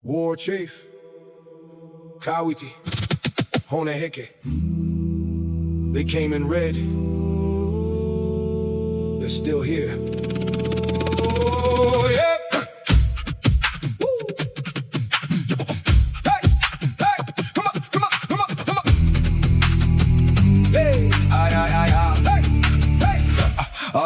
War Chief, Kawiti, Honeheke. They came in red. They're still here. Oh, yeah.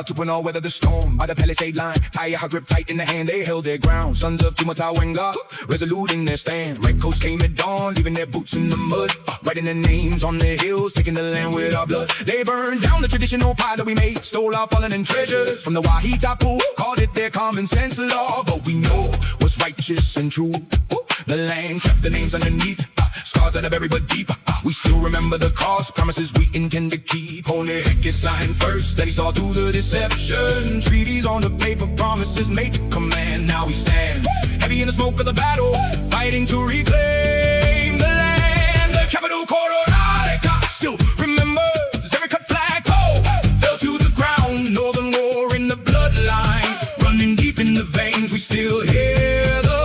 To put all weather the storm by the palisade line. Tie her grip tight in the hand, they held their ground. Sons of Tumatawenga, resolute in their stand. Red coats came at dawn, leaving their boots in the mud, writing their names on their hills, taking the land with our blood. They burned down the traditional pie that we made, stole our fallen and treasures from the Wahitapu, called it their common sense law. But we know what's righteous and true. The land kept the names underneath, scars that are buried but deep. We still remember the cost, promises we intend to keep. Honeheke signed first, that he saw through the deception. Treaties on the paper, promises made to command. Now we stand, heavy in the smoke of the battle, fighting to reclaim the land. The capital Coronado still remembers every cut flag pole fell to the ground. Northern war in the bloodline, running deep in the veins. We still hear the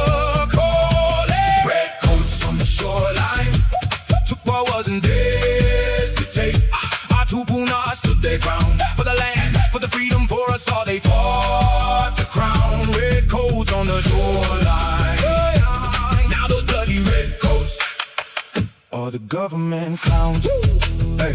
shoreline, took what wasn't theirs to take. Our Tupuna stood their ground for the land, for the freedom, for us all they fought the crown. Red coats on the shoreline. Now those bloody red coats are the government clowns. Hey,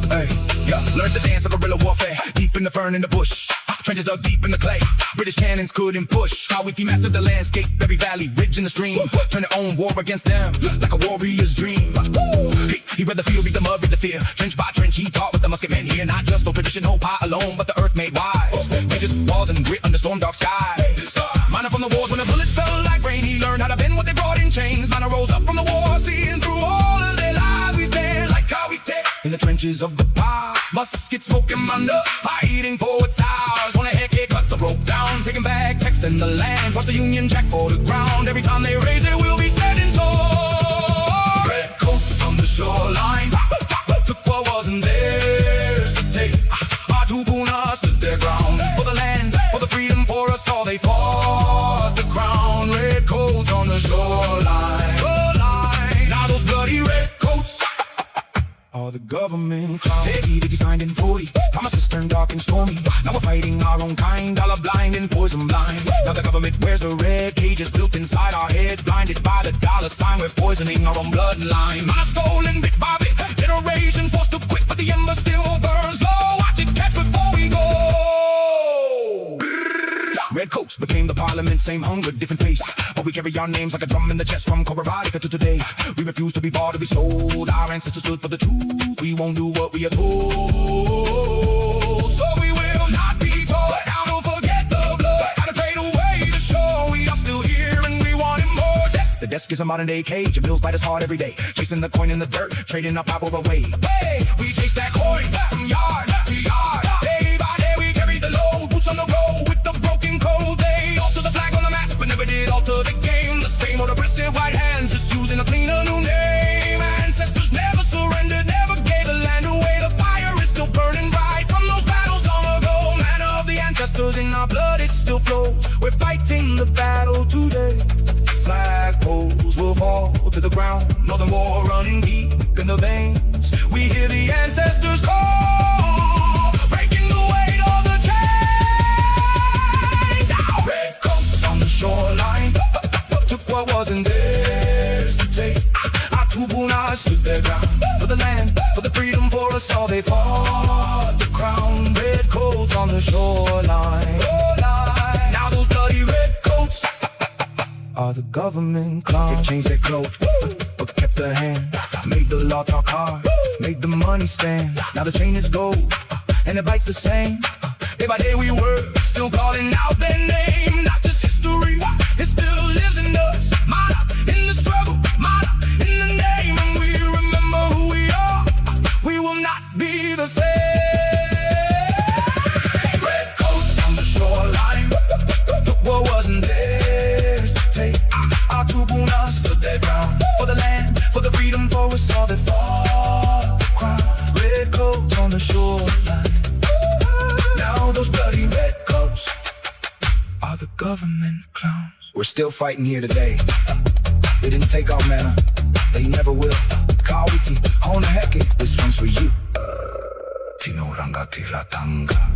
hey, yeah. Learned the dance of guerrilla warfare, deep in the fern in the bush. Trenches dug deep in the clay, British cannons couldn't push. Kawiti mastered the landscape, every valley, ridge and the stream. Turned their own war against them, like a warrior's dream. He read the field, read the mud, read the fear. Trench by trench, he taught with the musket men here. Not just no traditional pie alone, but the earth made wise. Bridges, walls, and grit under storm dark skies. Miner from the wars when the bullets fell like rain. He learned how to bend what they brought in chains. Miner rose up from the war, seeing through all of their lives. We stand like Kawiti in the trenches of the pie. Muskets smoking under, fighting for its hours. Honeheke cuts the rope down, taking back text in the land. Watch the Union Jack for the ground. Every time they raise it, we'll be standing tall. Red coats on the shoreline, took what wasn't theirs to take. Our Tupuna stood their ground for the land, for the freedom, for us all they fought the crown. Red coats on the shoreline. Now those bloody red coats are the government clowns. He signed in 40, promises turned dark and stormy. Now we're fighting our own kind, dollar blind and poison blind. Now the government wears the red cages built inside our heads, blinded by the dollar sign. We're poisoning our own bloodline. Mine stolen bit by bit, generations forced to quit, but the ember still burns low. Watch it catch before we go. Red coats became the parliament, same hunger, different face. But we carry our names like a drum in the chest, from Coronado to today. We refuse to be bought or be sold. Our ancestors stood for the truth. We won't do what we are told. So we will not be told. Now don't forget the blood. Gotta trade away the show. We are still here and we want it more. The desk is a modern day cage. Your bills bite us hard every day. Chasing the coin in the dirt, trading our power away. Hey, we chase that coin from yard to yard. Day by day we carry the load. Boots on the road with the broken code. They alter the flag on the map, but never did alter the game. The same old oppressive white hands, just using a cleaner new name. Ancestors never surrendered, never gave the land away. The fire is still burning bright from those battles long ago. Manna of the ancestors in our blood, it still flows. We're fighting the battle today. Flagpoles will fall to the ground. Northern war running deep in the veins. We hear the ancestors call, breaking the weight of the chains. Red coats on the shoreline, took what wasn't theirs to take. Our Tupuna stood their ground for the land, for the freedom, for us all they fought the crown. Red coats on the shoreline. Now those bloody red coats are the government clowns. They changed their clothes, but kept their hand. Made the law talk hard, made the money stand. Now the chain is gold, and it bites the same. Day by day we work, still calling out their name. Not just history, it still lives in us. Mana in the struggle, mana in the name. And we remember who we are, we will not be the same. Red coats on the shoreline, took what wasn't theirs to take. Our Tupuna stood their ground for the land, for the freedom, for us all that fought the crown. Red coats on the shoreline. Now those bloody red coats are the government clowns. We're still fighting here today. They didn't take our manna, they never will. Kawiti, hona heke, this one's for you. Tinorangatira tanga.